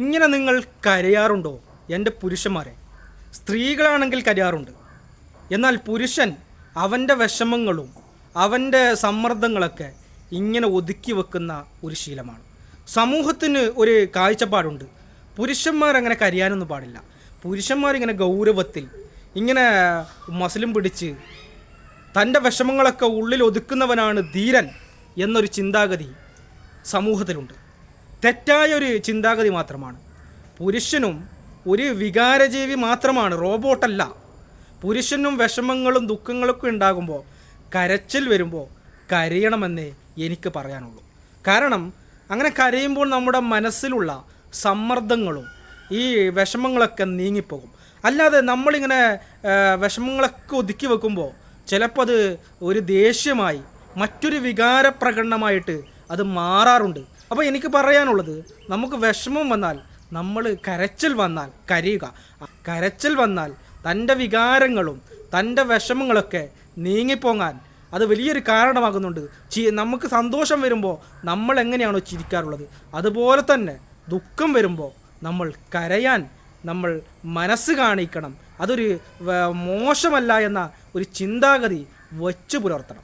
ഇങ്ങനെ നിങ്ങൾ കരയാറുണ്ടോ എൻ്റെ പുരുഷന്മാരെ? സ്ത്രീകളാണെങ്കിൽ കരയാറുണ്ട്. എന്നാൽ പുരുഷൻ അവൻ്റെ വിഷമങ്ങളും അവൻ്റെ സമ്മർദ്ദങ്ങളൊക്കെ ഇങ്ങനെ ഒതുക്കി വെക്കുന്ന ഒരു ശീലമാണ്. സമൂഹത്തിന് ഒരു കാഴ്ചപ്പാടുണ്ട്, പുരുഷന്മാരങ്ങനെ കരയാനൊന്നും പാടില്ല. പുരുഷന്മാരിങ്ങനെ ഗൗരവത്തിൽ ഇങ്ങനെ മസിലും പിടിച്ച് തൻ്റെ വിഷമങ്ങളൊക്കെ ഉള്ളിൽ ഒതുക്കുന്നവനാണ് ധീരൻ എന്നൊരു ചിന്താഗതി സമൂഹത്തിലുണ്ട്. തെറ്റായൊരു ചിന്താഗതി മാത്രമാണ്. പുരുഷനും ഒരു വികാരജീവി മാത്രമാണ്, റോബോട്ടല്ല. പുരുഷനും വിഷമങ്ങളും ദുഃഖങ്ങളൊക്കെ ഉണ്ടാകുമ്പോൾ, കരച്ചിൽ വരുമ്പോൾ കരയണമെന്നേ എനിക്ക് പറയാനുള്ളൂ. കാരണം അങ്ങനെ കരയുമ്പോൾ നമ്മുടെ മനസ്സിലുള്ള സമ്മർദ്ദങ്ങളും ഈ വിഷമങ്ങളൊക്കെ നീങ്ങിപ്പോകും. അല്ലാതെ നമ്മളിങ്ങനെ വിഷമങ്ങളൊക്കെ ഒതുക്കി വെക്കുമ്പോൾ ചിലപ്പോൾ അത് ഒരു ദേഷ്യമായി മറ്റൊരു വികാരപ്രകടനമായിട്ട് അത് മാറാറുണ്ട്. അപ്പോൾ എനിക്ക് പറയാനുള്ളത്, നമുക്ക് വിഷമം വന്നാൽ, നമ്മൾ കരച്ചിൽ വന്നാൽ കരയുക. കരച്ചിൽ വന്നാൽ തൻ്റെ വികാരങ്ങളും തൻ്റെ വിഷമങ്ങളൊക്കെ നീങ്ങിപ്പോങ്ങാൻ അത് വലിയൊരു കാരണമാകുന്നുണ്ട്. നമുക്ക് സന്തോഷം വരുമ്പോൾ നമ്മൾ എങ്ങനെയാണോ ചിരിക്കാറുള്ളത്, അതുപോലെ തന്നെ ദുഃഖം വരുമ്പോൾ നമ്മൾ കരയാൻ നമ്മൾ മനസ്സ് കാണിക്കണം. അതൊരു മോശമല്ല എന്ന ഒരു ചിന്താഗതി വച്ചു പുലർത്തണം.